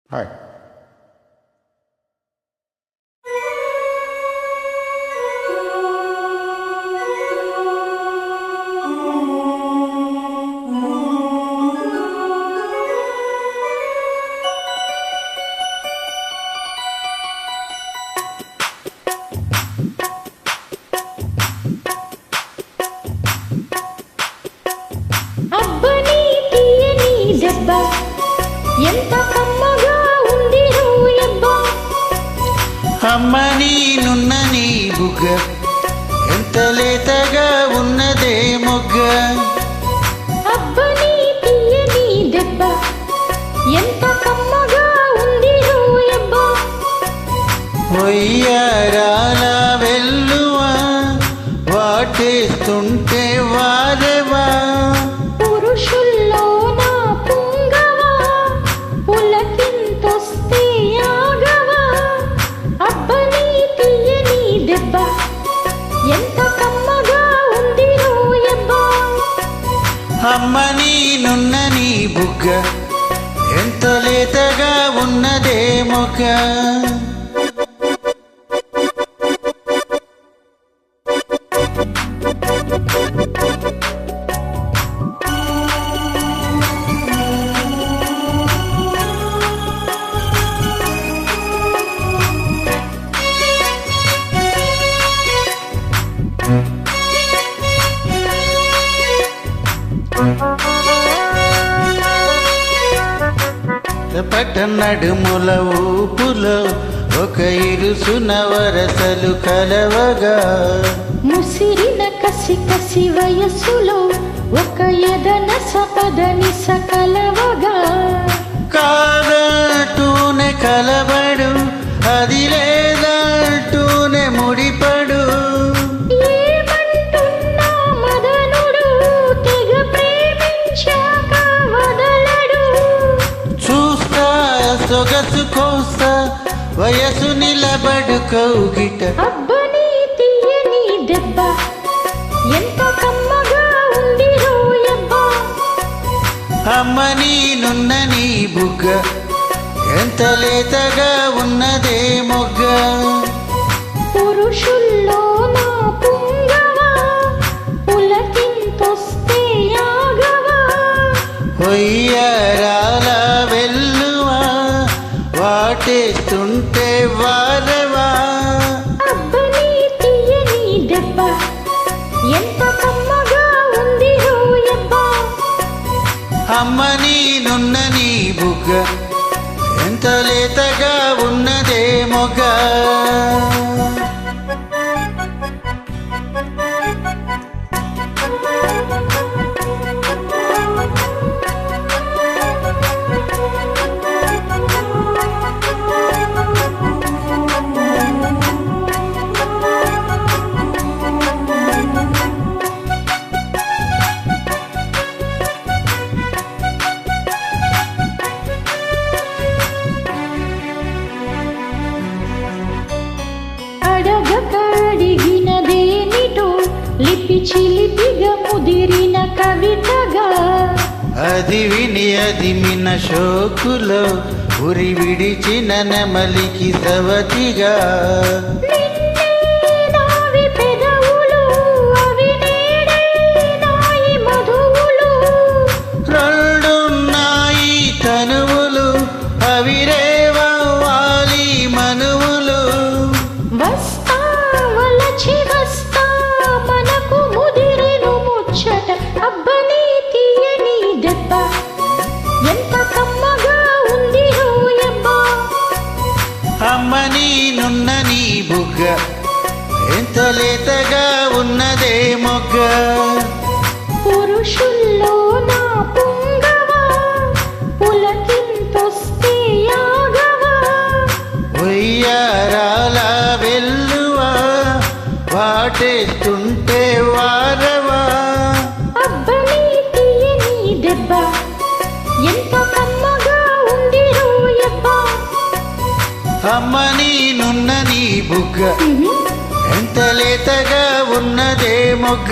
Hi. అబ్బని తీయని దెబ్బ ఎంత కమ్మగా ఉంది రోయబ్బ. అమ్మని నున్న నీ బుగ్గ ఎంత లేతగా ఉన్నదే మొగ్గ. అబ్బని తీయని దెబ్బ ఎంత కమ్మగా ఉంది రోయబ్బ. వయ్యారాల వెల్లువా వాటేస్తుంటే వారెవా. పురుషుల్లో నా పుంగవా పులకింతొస్తే ఆగవా. అబ్బని తీయని దెబ్బ ఎంత కమ్మగా ఉంది రోయబ్బ. అమ్మని నున్న నీ బుగ్గ ఎంత లేతగా ఉన్నదే మొగ్గ. పట నడుముల ఊపులో ఒక ఇరుసున వరసలు కలవగా. ముసిరిన కసి కసి వయస్సులో ఒక ఎదన సపదని సకలవగా. కాదంటూనే కలబడు అది లేదంటూనే ముడిపడు. ఏమంటున్నా మదనుడు తెగ ప్రేమించాక వదలడు. చూస్తా సొగసు కోస్తా వయసు నిలబడు కౌగిట. అబ్బని తీయని దెబ్బ ఎంత కమ్మగా ఉంది రోయబ్బ. అమ్మని నున్న నీ బుగ్గ ఎంత లేతగా ఉన్నదే మొగ్గ. పురుషుల్లో నా పుంగవా పులకింతొస్తే ఆగవా. కొయ్యారాల వెల్లువా వాటేస్తుంటే వారవా. అబ్బని తీయని దెబ్బ ఎంత కమ్మగా ఉంది రోయబ్బ. అమ్మని నున్న నీ బుగ్గ ఎంత లేతగా ఉన్నదే మొగ్గ. అడగక అడిగినదేమిటో లిపి చిలిపిగా ముదిరిన కవితగా. అది విని అది మిన షోకులో ఉరి విడిచిన నెమలికి సవతిగా. నిన్నే నావి పెదవులు అవి నేడే నాయి మధువులు. రెండున్నాయి తనువులు అవి రేవాలి మనువులు. వస్తా వలచి వస్తా మనకు ముదిరెను ముచ్చట. అబ్బని తీయని దెబ్బ ఎంత కమ్మగా ఉంది రోయబ్బ. అమ్మని నున్న నీ బుగ్గ ఎంత లేతగా ఉన్నదే మొగ్గ. పురుషుల్లో నా పుంగవా పులకింతొస్తే ఆగవా. ఉయ్యారాల వెల్లువా వాటేస్తుంటే వారవా. అబ్బని తీయని దెబ్బ ఎంత కమ్మగా ఉంది రోయబ్బ. అమ్మని నున్న నీ బుగ్గ ఎంత లేతగా ఉన్నదే మొగ్గ.